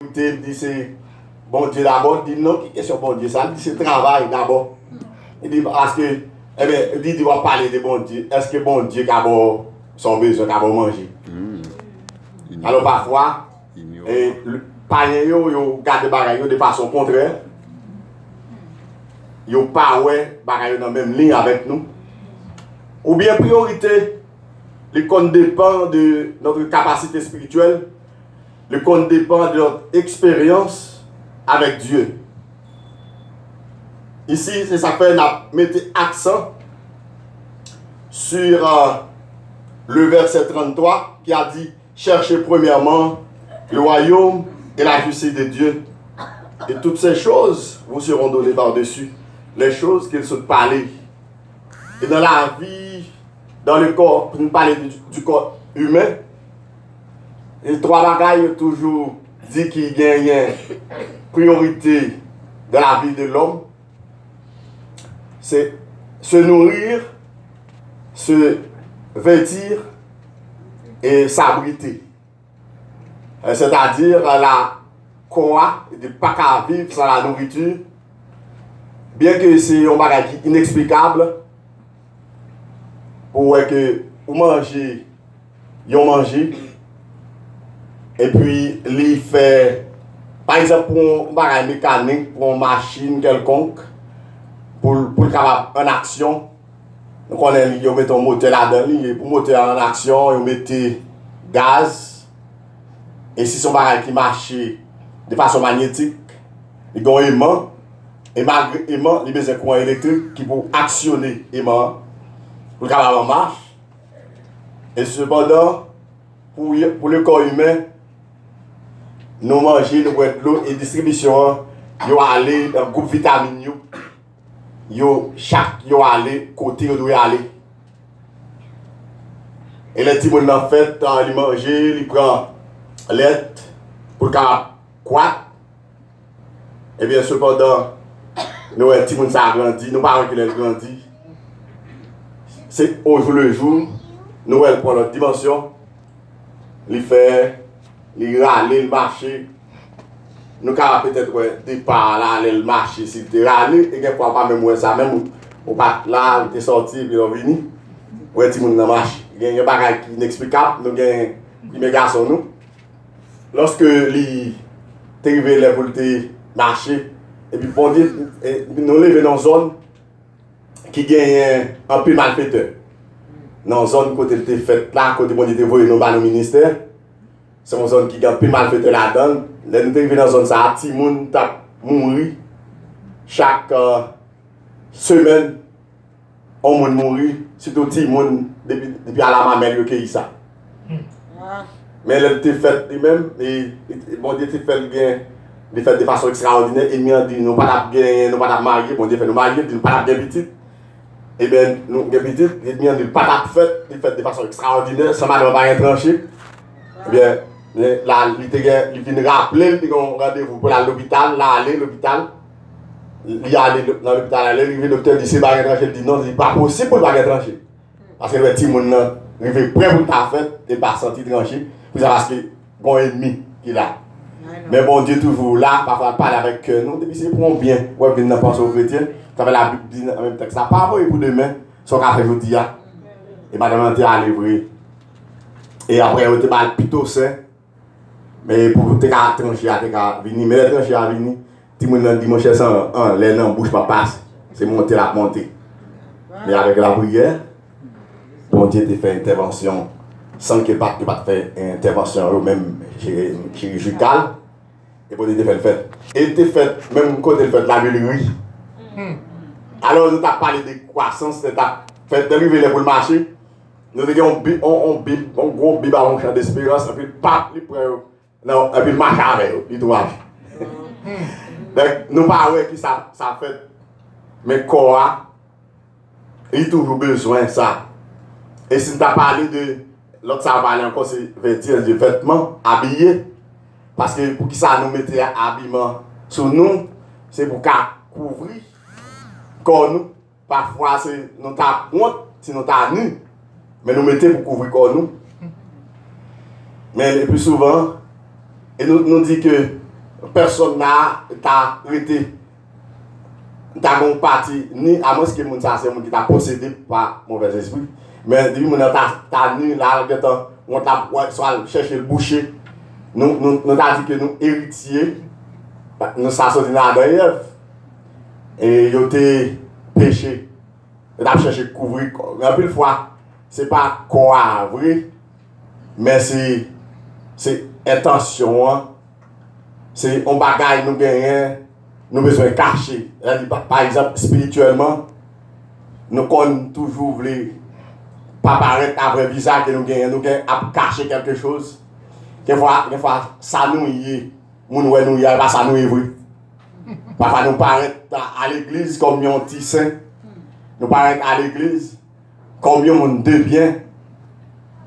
Il dit c'est bon Dieu d'abord, il dit non, qui question bon Dieu, ça, il dit c'est travail d'abord. Il dit parce que, eh bien, il dit il va parler de bon Dieu, est-ce que bon Dieu a son besoin, a manger? Alors parfois, le païen yo garde des bagages de façon contraire. Yo pas ouais bagages dans même ligne avec nous. Ou bien priorité, le compte dépend de notre capacité spirituelle. Le compte dépend de notre expérience avec Dieu. Ici, c'est ça fait mettre accent sur le verset 33 qui a dit « Cherchez premièrement le royaume et la justice de Dieu. Et toutes ces choses vous seront données par-dessus. Les choses qu'il se parler. » Et dans la vie, dans le corps, pour nous parler du corps humain, les trois bagailles toujours dit qu'il y a une priorité dans la vie de l'homme. C'est se nourrir, se vêtir et s'abriter. C'est-à-dire la quoi de pas qu'à vivre sans la nourriture, bien que c'est un bagage inexplicable, pour que vous mangez, vous mangez, et puis il fait, par exemple, pour un bagage mécanique, pour une machine quelconque, pour capable en action. Donc on met un moteur là-dedans, pour moteur en action, on met gaz. Et si son bagage qui marche de façon magnétique, il y a un aimant. Et malgré l'aimant, il y a besoin de courant électrique qui peut actionner l'aimant pour capable en marche. Et cependant, pour le corps humain, nous manger, nous boire de l'eau et distribution, il y a aller dans le groupe vitamine. Chaque yo aller côté où doit aller. Et les petits moun en fait, il mange, il prend lait pour quoi. Et bien cependant, nous les petits moun ça grandi, nous parents qui les grandi. C'est au jour le jour, nous elle prend notre dimension, il fait, il râle, il marche. Nous avons peut-être départ là, aller le marché, si tu es allé, et quelquefois pas même ça, même au pas là, tu es sorti, puis on est venu, ou est-ce que tu es marché. Il y a des choses inexplicables, nous avons des garçons nous. Lorsque les arrivé là pour te marcher, et puis bon Dieu, nous levons dans une zone qui gagne un peu malfaiteur. Dans une zone côté de fait là, côté bon Dieu, te voyé nos ministères, c'est une zone qui gagne un peu malfaiteur là-dedans. Là, nous arrivons dans une zone, ça a petit monde t'a mouru. Chaque semaine, on monde mouru. Surtout petit monde depuis à la mamelle qui est ça. Mais là, tu fait lui-même, et bon Dieu, tu fait bien, il fait de façon extraordinaire. Et nous dit, nous pas bien, nous pas marier, bon Dieu fait nous marier, nous pas bien petit. Et bien, nous bien petit, et bien nous pas fait, il fait de façon extraordinaire, sans madame pas tranché. Eh bien, là, il vient rappeler, il a un rendez-vous pour aller à l'hôpital, là, aller à l'hôpital. Il est allé dans l'hôpital, le docteur dit c'est pas tranché, il dit non, c'est pas possible pour pas tranché. Parce que le petit monde, il est prêt pour ta fête, il n'est pas senti tranché, parce qu'il y a un ennemi qui est là. Mais bon Dieu, toujours là, parfois parler avec nous, depuis c'est pour bien, ouais, venir penser aux chrétiens, ça fait la Bible dit en même temps que ça, pas pour demain, son café aujourd'hui, et madame est allée vrai. Et après, on était plutôt sain. Mais pour te trancher, te venir, mais les trancher à venir, tout le monde dit mon cher sang, les noms bouge pas passe, c'est monter la montée. Mais avec la prière, bon Dieu te fait intervention sans que pas fait intervention même chirurgicale, et bon Dieu te fait le fait. Et te fait même quand il fait la vélérie. Alors nous t'as parlé de croissance, tu as fait dériver pour le marché. Nous avons un gros bible à un champ d'espérance, et puis pas plus près. Non, et puis le marché avec eux, il doit. Donc, nous parlons qui ça fait. Mais quoi, il a toujours besoin de ça. Et si tu as parlé de. L'autre, ça va parler encore, c'est de vêtements, habillés. Parce que pour qui ça nous mettait habillement sur nous, c'est pour couvrir corps nous. Parfois, c'est nous t'as honte, si nous t'as nu. Mais nous mettons pour couvrir corps nous. Mais le plus souvent, et nous dit que personne n'a arrêté. T'as une partie, ni à moins que mon ça c'est mon qui t'a possédé par mauvais esprit. Mais depuis mon t'as ni là on t'a soit chercher le boucher. Nous t'a dit que nous héritiers nous ça sorti dans Ève. Et yo t'es péché. T'a cherché couvrir un peu de fois c'est pas quoi vrai mais c'est intention c'est on bagaille nous gagner nous besoin cacher. Par exemple, spirituellement, nous connaissons toujours voulu pas paraître après visage que nous gagnons à cacher quelque chose. Des fois, ça nous y est, nous y est, pas ça nous est vrai. Parfois, nous paraître à l'église comme un petit saint. Nous paraître à l'église comme un monde de bien.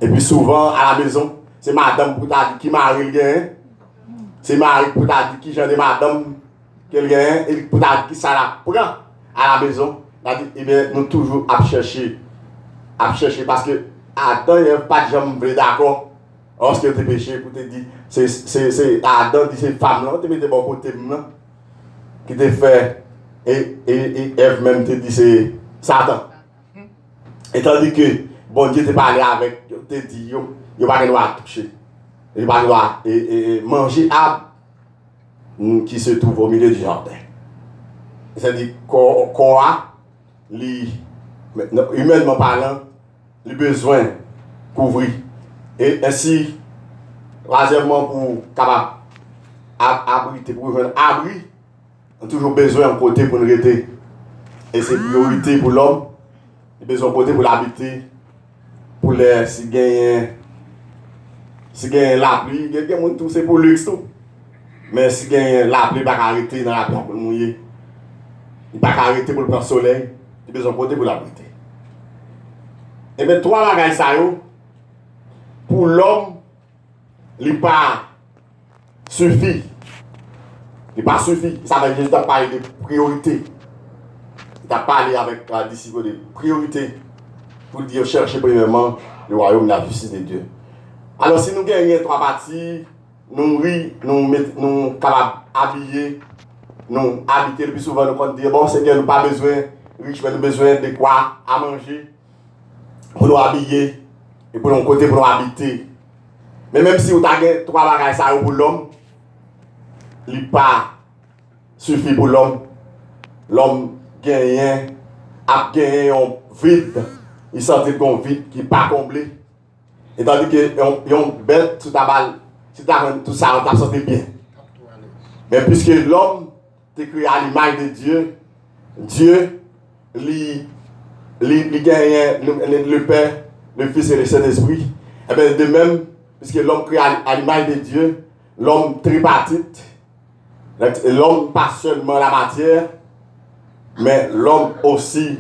Et puis souvent, à la maison, c'est madame pour qui marie le gain. C'est Marie pour qui j'ai des madame quelqu'un et pour qui ça la prend à la maison. Eh bien, nous toujours à chercher parce que Adam il n'y a pas de gens d'accord lorsque tu es péché pour te dire c'est Adam dit c'est femme là tu mets de bon côté qui te fait et Ève même te dit c'est Satan. Et tandis que bon Dieu te parlé avec te dit yo pas droit toucher. Il va droit et manger arbre qui se trouve au milieu du jardin. C'est-à-dire quoi, humainement parlant, les besoins couvrir. Et ainsi, troisièmement, pour capable abriter, pour un abri, on a toujours besoin d'un côté pour nous rester. Et c'est priorité pour l'homme, il a besoin d'un côté pour l'habiter, pour les si gagne la pluie, tout c'est pour luxe tout. Mais si gagne la pluie, il ne va pas arrêter dans la pluie pour mouiller. Il ne va pas arrêter pour le prendre soleil. Il a besoin de côté pour l'abriter. Et bien, trois bagages ça pour l'homme, il n'est pas suffit. Il n'est pas suffit. Ça veut dire Jésus a parlé de priorité. Il a parlé avec la disciple de priorité pour dire chercher premièrement le royaume de la justice de Dieu. Alors, si nous gagnons trois parties, nous sommes capables d'habiller, nous habiter le plus souvent, nous dire bon, Seigneur, nous n'avons pas besoin riche, mais nous avons besoin de quoi à manger, pour nous habiller et pour nous côté pour nous habiter. Mais même si vous avez trois bagages pour l'homme, il n'est pas suffit pour l'homme. L'homme gagne un vide, il sentit un vide qui n'est pas comblé. Et tandis que yon bête sous ta balle, si tu as tout ça, on t'a senti bien. Mais puisque l'homme est créé à l'image de Dieu, Dieu lui gagne le Père, le Fils et le Saint-Esprit. Et bien de même, puisque l'homme créé à l'image de Dieu, l'homme tripartite, l'homme pas seulement la matière, mais l'homme aussi,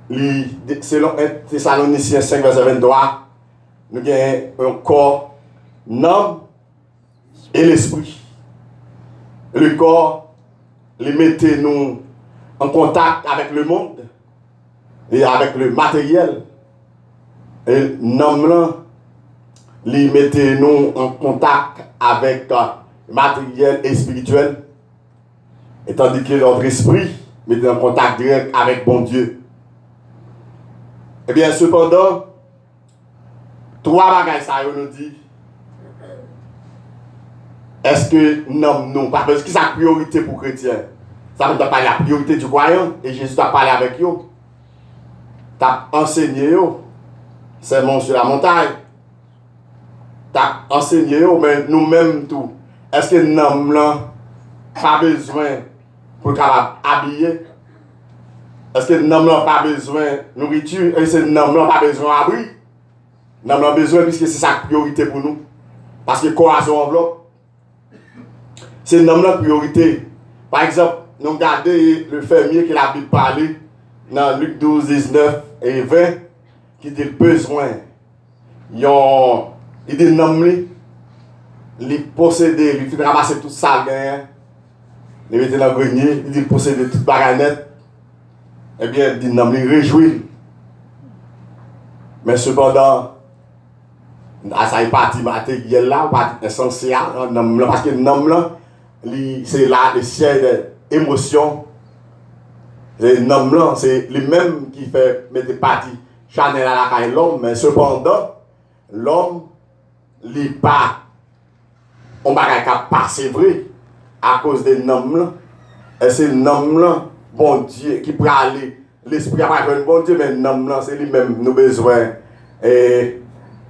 selon 1 Thessaloniciens 5, verset 23, nous avons un corps, l'âme et l'esprit. Le corps, les mettez nous en contact avec le monde et avec le matériel. Et l'âme, les mettez nous en contact avec le matériel et spirituel. Et tandis que notre esprit mettez en contact direct avec bon Dieu. Eh bien, cependant, trois bagages ça nous dit. Est-ce que non, parce que c'est la priorité pour les chrétiens. Ça veut dire parler la priorité du croyant et Jésus a parlé avec eux. Tu as enseigné eux. C'est mon sur la montagne. Tu as enseigné eux, mais nous-mêmes tout. Est-ce que nous n'avons pas besoin pour habiller? Est-ce que nous n'avons pas besoin de nourriture? Est-ce que nous n'avons pas besoin d'abri? Nous avons besoin puisque c'est sa priorité pour nous. Parce que quoi son enveloppe? C'est notre priorité. Par exemple, nous regardons le fermier qui a Bible parlé dans Luc 12, 19 et 20 qui dit le besoin. Il dit nommer, il posséder, il fait ramasser tout ça, il mettre dans le grenier, il dit posséder toute baganette. Eh bien, il dit nommer, réjouir. Mais cependant, ça est parti matériel là, parti essentiel, parce que l'homme là, c'est là le ciel d'émotion. Les noms là, c'est les mêmes qui fait mettre partie Chanel à la caille l'homme, mais cependant, l'homme n'est pas, on va pas passer vrai à cause des noms là. Et c'est le nom là, bon Dieu, qui peut aller, l'esprit a pas bon Dieu, mais le nom là, c'est lui-même nous besoin et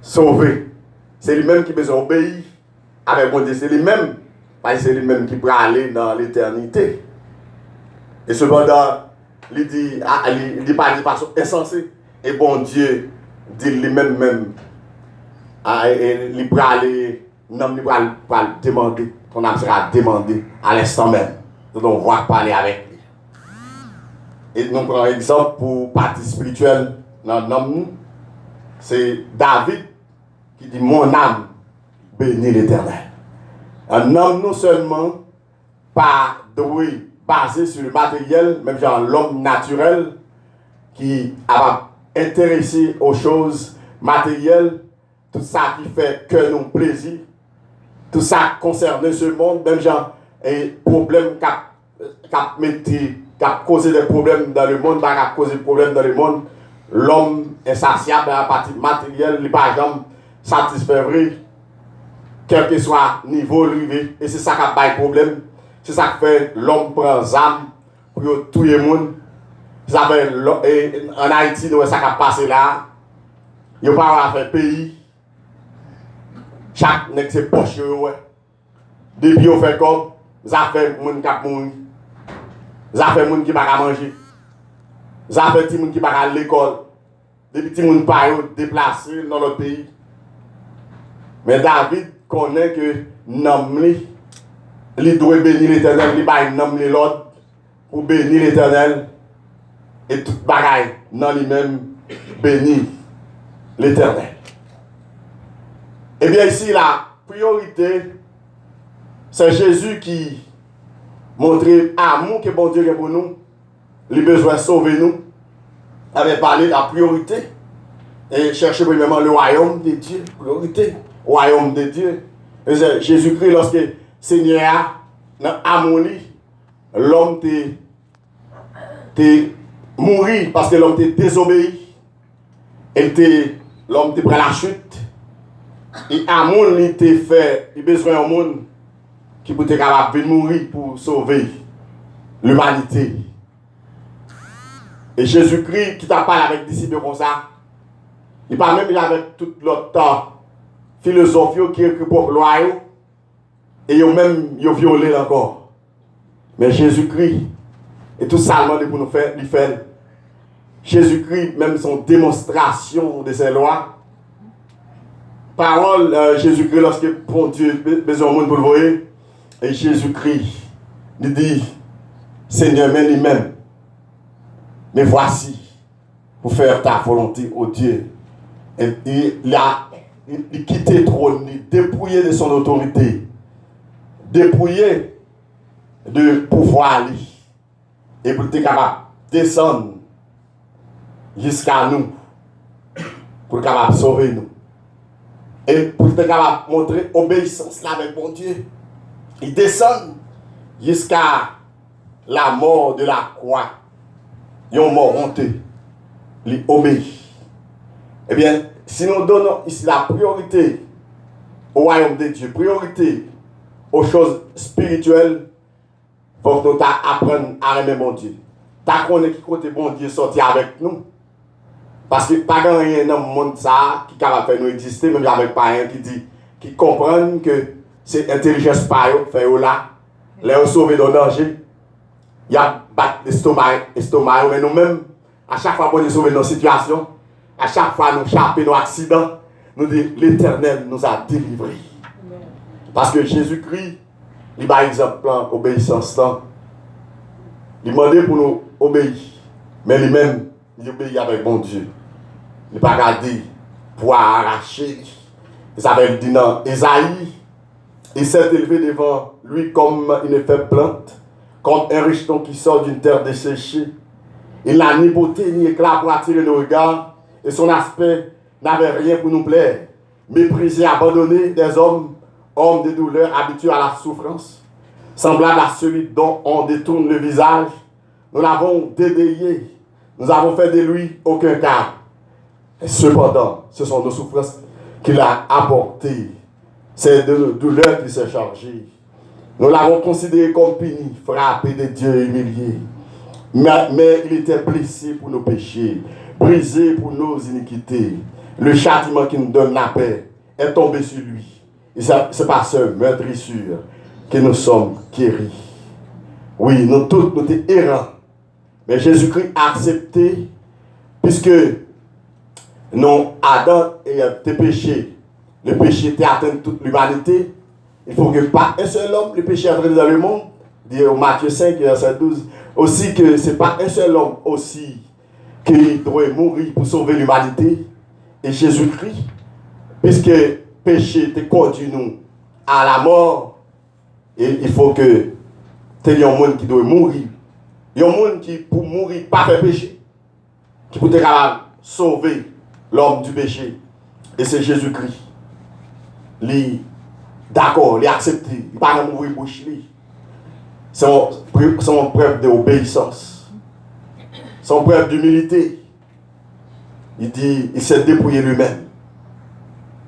sauver. C'est lui-même qui besoin d'obéir avec bon Dieu, c'est lui-même, parce que c'est lui-même qui peut aller dans l'éternité. Et cependant, il dit pas de façon insensée. Et bon Dieu dit lui-même, il peut aller, non, il peut demander, ton âme sera demandé à l'instant même. Donc on va parler avec lui. Et nous prenons un exemple pour partie spirituelle dans l'homme, c'est David qui dit mon âme bénit l'Éternel. Un homme non seulement pas doué basé sur le matériel, même genre l'homme naturel qui a intéressé aux choses matérielles, tout ça qui fait que nous plaisir, tout ça concerne ce monde, même genre et problème qui a causé des problèmes dans le monde, qui a causé des problèmes dans le monde, l'homme insatiable à la partie matérielle, il n'est pas jamais satisfait vrai, quel que soit le niveau arrivé, et c'est ça qui a des problèmes. C'est ça qui fait l'homme prend des armes pour tuer les gens. Ça fait en Haïti, nous ça qui a passé là. Il n'y a pas fait pays. Chaque nègre c'est poche. Depuis on fait comme, ça fait les gens qui mourir. Ça fait les gens qui ne peuvent pas manger. Ça fait les gens qui ne peuvent pas aller à l'école. Depuis les gens qui ne peuvent pas déplacer dans notre pays. Mais David connaît que Namli, il doit bénir l'Éternel, il va nommer l'autre pour bénir l'Éternel et tout bagaille dans lui-même bénir l'Éternel. Et bien ici, la priorité, c'est Jésus qui montre l'amour que bon Dieu a pour nous, il a besoin de sauver nous. Il avait parlé de la priorité et chercher premièrement le royaume de Dieu, priorité, royaume de Dieu. Jésus-Christ, lorsque Seigneur, dans l'amour, l'homme t'est mouru parce que l'homme t'est désobéi. Et l'homme t'est pris la chute. Et l'amour, il t'a fait, il a besoin d'un monde qui peut être capable de mourir pour sauver l'humanité. Et Jésus-Christ, qui t'a parlé avec des disciples comme ça, il parle même avec tout l'autre philosophie qui est écrit pour loi. Et ils même violé encore. Mais Jésus-Christ, et tout ça pour nous faire, il fait. Jésus-Christ, même son démonstration de ses lois. Parole, Jésus-Christ, lorsque bon Dieu besoin de monde pour le voir, et Jésus-Christ, il dit, Seigneur, mais lui-même, mais voici, pour faire ta volonté, ô Dieu. Et il a quitté le trône, il dépouillé de son autorité. Dépouillé de pouvoir et pour être capable de descendre jusqu'à nous pour être capable de sauver nous et pour être capable de montrer obéissance là avec mon Dieu. Il descend jusqu'à la mort de la croix. Ils ont mort honteux. Il obéit. Eh bien, si nous donnons ici la priorité au royaume de Dieu, priorité aux choses spirituelles, il faut que nous apprenions à aimer mon Dieu. Ta connaît qui côté bon Dieu sorti avec nous. Parce que pas rien dans le monde ça qui est capable de faire nous exister, même avec pas qui dit, qui comprennent que c'est intelligence par eux, fait là, les sauver dans le danger. Il y a battre l'estomac, mais nous-mêmes, à chaque fois qu'on est sauvé dans une situation, à chaque fois nous échappons nos accidents, nous disons l'Éternel nous a délivrés. Parce que Jésus-Christ, il a exemple obéissance. Il demandait pour nous obéir. Mais lui-même, il obéit avec bon Dieu. Il n'a pas gardé pour arracher. Ça veut dire dans Esaïe, il s'est élevé devant lui comme une faible plante, comme un rejeton qui sort d'une terre desséchée. Il n'a ni beauté ni éclat pour attirer nos regards, et son aspect n'avait rien pour nous plaire. Méprisé, abandonné des hommes de douleur, habitués à la souffrance. semblable à celui dont on détourne le visage. Nous l'avons dédayé. Nous avons fait de lui aucun cas. Et cependant, ce sont nos souffrances qu'il a apportées. C'est de nos douleurs qu'il s'est chargé. Nous l'avons considéré comme puni, frappé de Dieu, humilié. Mais il était blessé pour nos péchés, brisé pour nos iniquités. Le châtiment qui nous donne la paix est tombé sur lui. Et c'est par ce meurtrissure que nous sommes guéris. Oui, nous tous, nous étions errants. Mais Jésus-Christ a accepté, puisque non, Adam était péché. Le péché était atteint toute l'humanité. Il faut que pas un seul homme, le péché est entré dans le monde. Dit au Matthieu 5, verset 12. Aussi que ce n'est pas un seul homme aussi qui doit mourir pour sauver l'humanité. Et Jésus-Christ, puisque le péché te conduit nous à la mort, et il faut que tu aies un monde qui doit mourir. Il y a un monde qui, pour mourir, pas faire péché, qui peut être capable de sauver l'homme du péché. Et c'est Jésus-Christ. D'accord, il a accepté. Il ne va pas mourir bouche. C'est une preuve d'obéissance. C'est une preuve d'humilité. Il dit, il s'est dépouillé lui-même.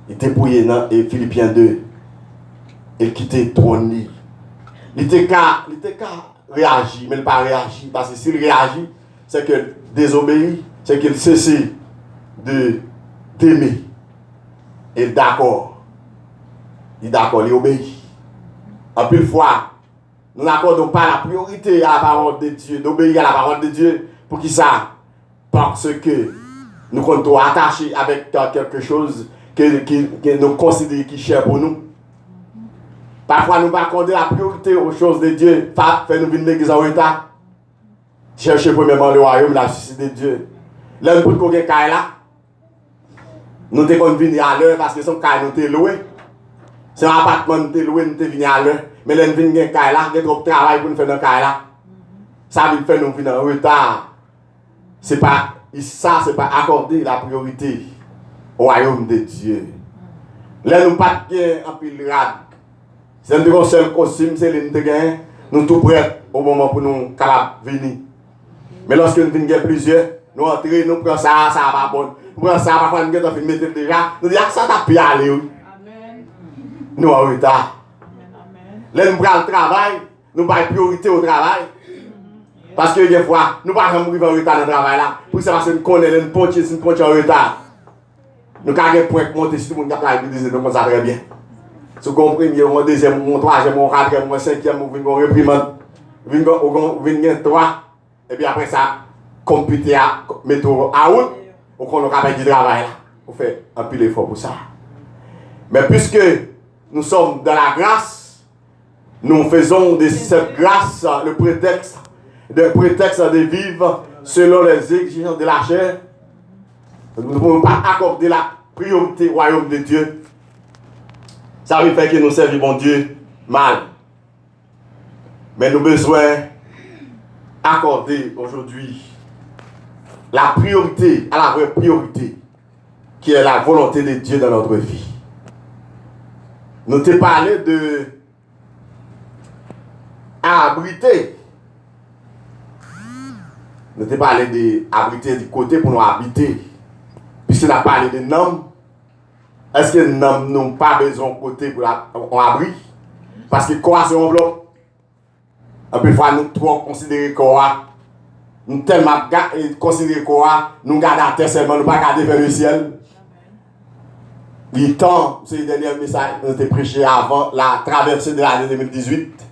Il dépouillé dans Philippiens 2. Il quittait le trône. Il était qu'à réagir, mais il n'a pas réagi. Parce que s'il réagit, c'est qu'il désobéit, c'est qu'il cesse d'aimer. Et d'accord. Il est d'accord, il obéit. En plus de fois, nous n'accordons pas la priorité à la parole de Dieu, d'obéir à la parole de Dieu. Pour qui ça? Parce que nous comptons attachés avec quelque chose que nous considérons qui est cher pour nous. Parfois, nous ne accorder la priorité aux choses de Dieu. Fait nous venir l'église en retard. Chercher premièrement le royaume, la justice de Dieu. Là, nous pouvons qu'on caille là. Nous devons venir à l'heure parce que son caille nous est loué. C'est un appartement nous est loué, nous devons venir à l'heure. Mais là, nous venons à caille là, il y a trop de travail pour nous faire dans caille là. Ça veut faire nous venir en retard. C'est pas accorder la priorité au royaume de Dieu. Là, nous ne pas bien en pile rade. C'est un seul costume, c'est l'intégrer. Nous sommes tout prêts au moment pour nous venir. Mais lorsque nous venons plusieurs, nous entrons, nous prenons ça, ça va pas bon. Nous prenons ça, parfois nous mettons déjà. Nous disons, ça t'a pu aller. Amen. Nous en retard. Là, nous prenons le travail, nous avons priorité au travail. Parce que des fois, nous ne pouvons pas mourir en retard dans le travail là. Pour ça, parce que nous connaissons, nous pontons en retard. Nous avons un point de monter, si tout le monde a travaillé, nous connaissons ça très bien. Si vous comprenez, mon deuxième, mon troisième, mon quatrième, mon cinquième, vous venez en réprimande, vous venez en 3, et puis après ça, computer à mettre en route, on a capable du travail là. On fait un peu d'effort pour ça. Mais puisque nous sommes dans la grâce, nous faisons de cette grâce le prétexte de vivre selon les exigences de la chair. Nous ne pouvons pas accorder la priorité au royaume de Dieu. Ça veut faire que nous servons Dieu mal. Mais nous avons besoin d'accorder aujourd'hui la priorité à la vraie priorité, qui est la volonté de Dieu dans notre vie. Nous t'ai parlé de abriter. Nous t'ai parlé d'abriter du côté pour nous habiter. Puisqu'on a parlé de nom. Est-ce que nous n'avons pas besoin de côté pour abri? Parce que quoi c'est un bloc? Un peu fois nous trop considérer quoi? Nous tellement considérer quoi? Nous gardons la terre seulement, nous pas garder vers le ciel. Le temps, c'est le dernier message que nous avons prêché avant la traversée de l'année 2018.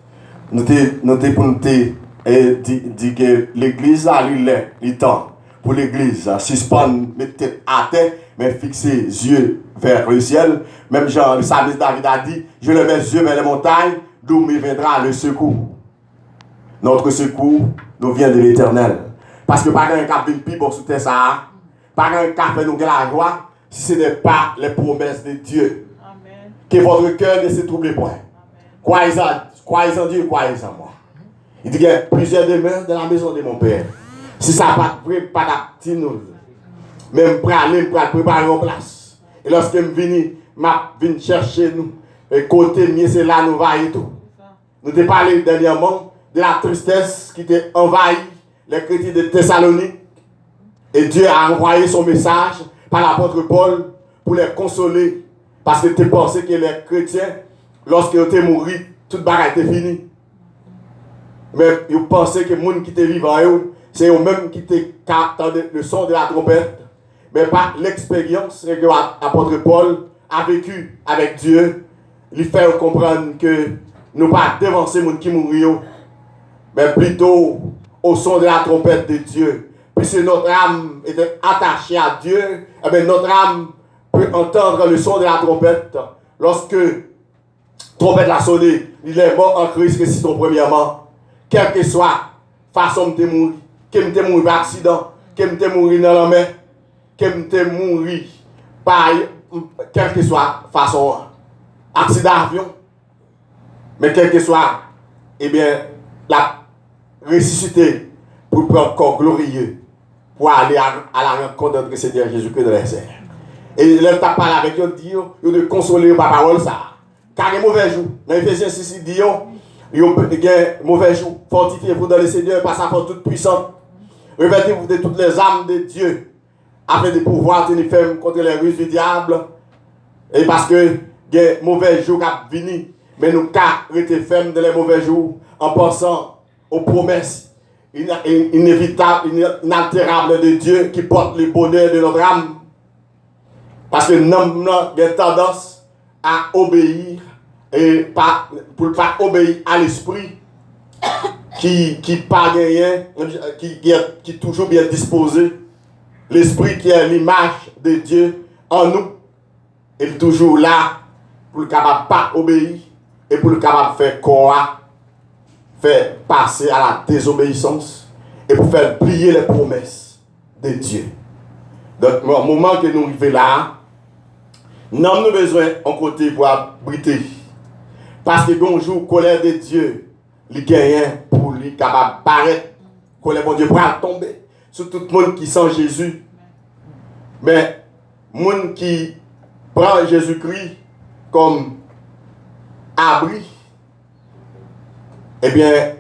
Nous avons pour nous dire que l'église a le temps pour l'église suspendre, mettre tête à terre, mais fixer les yeux vers le ciel. Même Jean, le psalmiste David a dit, je lève mes yeux vers les montagnes, d'où me viendra le secours. Notre secours nous vient de l'Éternel. Parce que pas un cap de pipe sous terre ça, pas un cap fait nous la joie, si ce n'est pas les promesses de Dieu. Amen. Que votre cœur ne se trouble point. Croyez en Dieu, croyez en moi. Il dit qu'il y a plusieurs demeures dans la maison de mon Père. Si ça n'a pas d'actif, même pour aller, pour préparer en place. Et lorsque je viens chercher nous, et côté mieux, c'est là nous va et tout. nous avons parlé dernièrement de la tristesse qui était envahi les chrétiens de Thessalonique. Et Dieu a envoyé son message par l'apôtre Paul pour les consoler. Parce que tu pensais que les chrétiens, lorsqu'ils étaient morts, toute bagarre était finie. Mais ils pensaient que les gens qui étaient vivants, c'est eux-mêmes qui entendaient le son de la trompette. Mais par l'expérience que l'apôtre Paul a vécu avec Dieu, lui fait comprendre que nous ne pas devancer les gens qui mourent, mais plutôt au son de la trompette de Dieu. Puisque notre âme était attachée à Dieu, eh bien notre âme peut entendre le son de la trompette. Lorsque la trompette a sonné, il est mort en Christ ressuscité premièrement. Quelle que soit la façon de mourir, que je mourir par accident, que je mourir dans la mer, que je mourir par quelle que soit la façon, accident d'avion, mais quel que soit, eh bien, la ressuscité pour prendre corps glorieux, pour aller à la rencontre de notre Seigneur Jésus-Christ de les airs. Et là, tu as parlé avec eux, dit, de consoler par parole ça. Car il y a mauvais jour. Dans Ephésiens 6, il dit, il y a mauvais jour. Fortifiez-vous dans le Seigneur par sa force toute puissante. Revêtez-vous de toutes les âmes de Dieu, afin de pouvoir tenir ferme contre les ruses du diable. Et parce que il y a mauvais jours qui viennent, mais nous restons fermes dans les mauvais jours en pensant aux promesses inévitables, inaltérables de Dieu qui portent le bonheur de notre âme. Parce que nous avons tendance à obéir et pour ne pas obéir à l'esprit qui pas gagné, qui est toujours bien disposé. L'esprit qui est l'image de Dieu en nous est toujours là pour le capable pas obéir et pour le capable faire quoi, faire passer à la désobéissance et pour faire plier les promesses de Dieu. Donc, au moment que nous arrivons là, nous avons besoin en côté pour abriter. Parce que bonjour, colère de Dieu, il gagne pour lui capable paraître, colère de Dieu pour tomber sur tout le monde qui sent Jésus. Mais le monde qui prend Jésus-Christ comme abri, eh bien,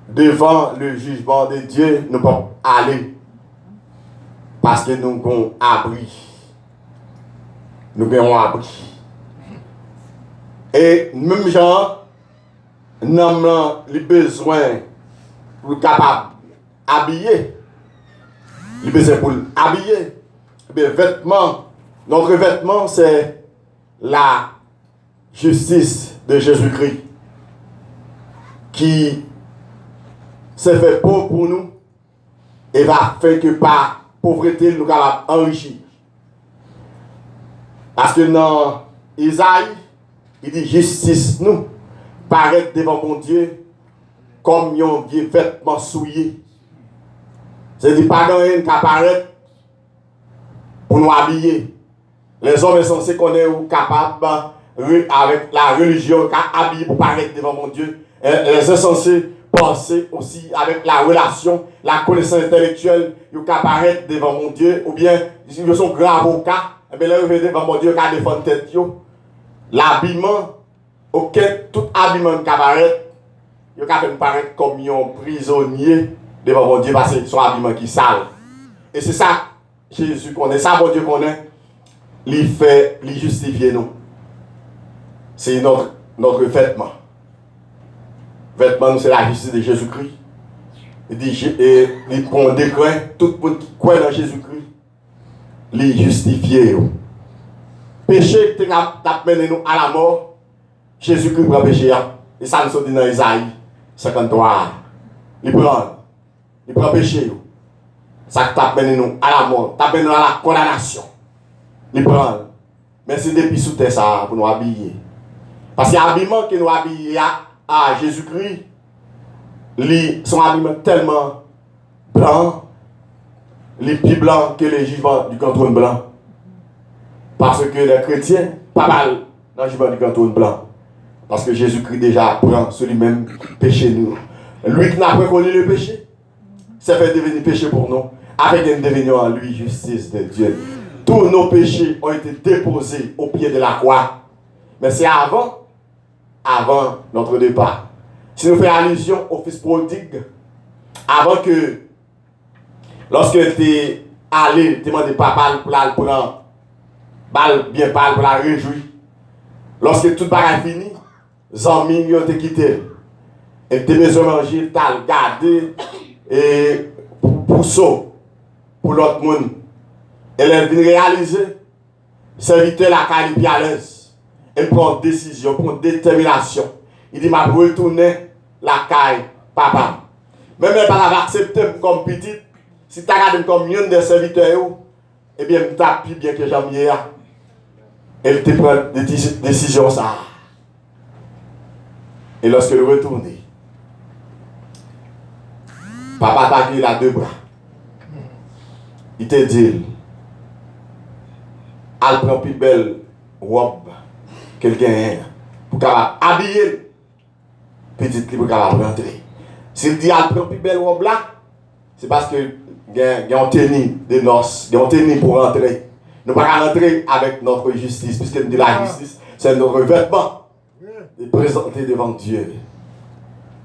devant le jugement de Dieu, nous pouvons aller. Parce que nous avons abri. Nous avons abri. Et même gens, nous avons le besoin pour être capable d'habiller. Le besoin pour habiller. Les vêtements. Notre vêtement, c'est la justice de Jésus-Christ qui s'est fait pauvre pour nous et va faire que par pauvreté, nous capables d'enrichir. Parce que dans Isaïe, il dit justice nous paraît devant mon Dieu comme un vieux vêtement souillé. C'est-à-dire pas rien qui apparaît pour nous habiller. Les hommes sont censés qu'on est capables avec la religion habillée pour paraître devant mon Dieu. Les sont censés penser aussi avec la relation, la connaissance intellectuelle, ils sont apparaître devant mon Dieu, ou bien ils sont grands avocats, et bien là ils viennent devant mon Dieu qui a défendu tête. L'habillement, tout habillement qui apparaît, ils ont fait paraître comme un prisonnier devant mon Dieu parce que c'est un habillement qui est sale. Et c'est ça Jésus connaît, ça mon Dieu connaît, il fait, il justifie nous. C'est notre vêtement. Vêtement, c'est la justice de Jésus-Christ. Il dit, il prend un décret, tout le monde qui croit dans Jésus-Christ, il justifie. Péché qui t'a mené nous à la mort, Jésus-Christ prend péché. Et ça nous dit dans Isaïe 53. Il prend péché. Ça t'a mené nous à la mort, t'a mené nous à la condamnation. Il prend. Mais c'est depuis sous terre ça pour nous habiller. Parce que l'habillement que nous habillons à Jésus-Christ, son habillement tellement blanc, les plus blancs que les jugements du canton blanc. Parce que les chrétiens, pas mal dans le jugement du canton blanc. Parce que Jésus-Christ déjà prend celui-même péché nous. Lui qui n'a pas connu le péché, s'est fait devenir péché pour nous, avec un devenir en lui justice de Dieu. Tous nos péchés ont été déposés au pied de la croix. Mais c'est avant avant notre départ. Si nous faisons allusion au fils prodigue, avant que, lorsque tu es allé, tu demandé papa pour la prendre, bien parle pour la réjouir. Lorsque tout est fini, les amis ont été quittés. Et tu as besoin de manger, tu as gardé et pour ça, pour l'autre monde. Elle vient réaliser, serviteur la qualité à l'aise. Elle prend une décision, prend une détermination. Il dit, je vais retourner la caille, papa. Même elle pas accepter comme petite, si tu as regardé comme une des serviteurs, eh bien, tu as plus bien que jamais. Elle te prend des décisions ça. Et lorsque elle retourne, papa t'a dit, il a deux bras. Il te dit, elle prend plus belle robe quelqu'un pour qu'elle habiller petite pour qu'elle rentrer. S'il dit elle prend plus belle robe là, c'est parce que il y a un tennis de noces, il y a un tennis pour rentrer. Nous ne pouvons pas rentrer avec notre justice, puisque nous dit la justice, c'est notre vêtement de présenter devant Dieu.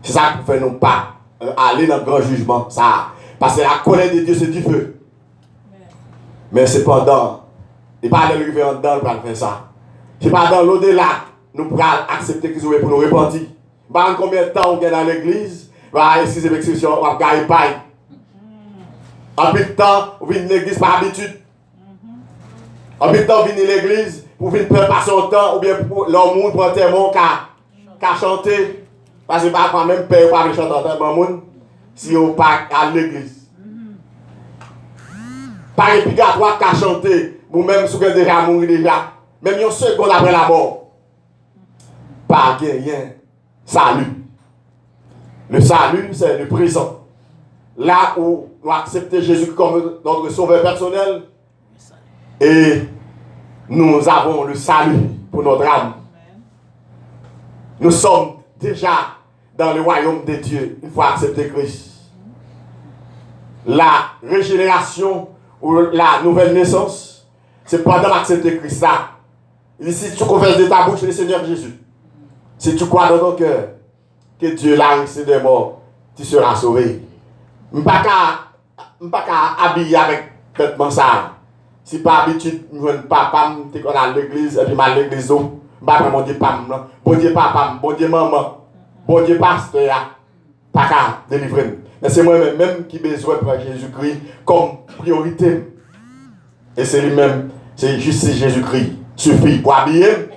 C'est ça qui fait nous pas aller dans le grand jugement. Ça. Parce que la colère de Dieu, c'est du feu. Mais cependant, il n'y a pas de lever en dedans pour faire ça. C'est pas dans l'au-delà, nous pourrons accepter qu'ils ont pour nous repentir. Par combien de temps on est dans l'église, excusez l'expression, on va gagner paille. En plus de temps, on vient de l'église par habitude. En plus de temps, on vient de l'église pour venir passer son temps, ou bien pour l'homme pour un témoin qu'à chanter. Parce que pas quand même payer pour aller chanter en monde si on pas à l'église. Par épigatoire qu'à chanter, vous-même, si vous avez déjà mouru déjà, même une seconde après la mort, pas rien. Salut. Le salut, c'est le présent. Là où nous acceptons Jésus comme notre sauveur personnel, et nous avons le salut pour notre âme. Nous sommes déjà dans le royaume de Dieu, une fois accepté Christ. La régénération ou la nouvelle naissance, c'est pendant d'accepter Christ là. Il dit, si tu confesses de ta bouche le Seigneur Jésus, si tu crois dans ton cœur que Dieu l'a ressuscité des morts, tu seras sauvé. Je ne peux pas habiller avec vêtements ça. Si pas habitude, je ne papa, tu es à l'église, et puis à l'église, je ne peux pas mon Dieu papa, bon Dieu papa, bon Dieu maman, bon Dieu pasteur, pas qu'à délivrer. Mais c'est moi-même qui ai besoin de Jésus-Christ comme priorité. Et c'est lui-même, c'est juste Jésus-Christ suffit pour habiller.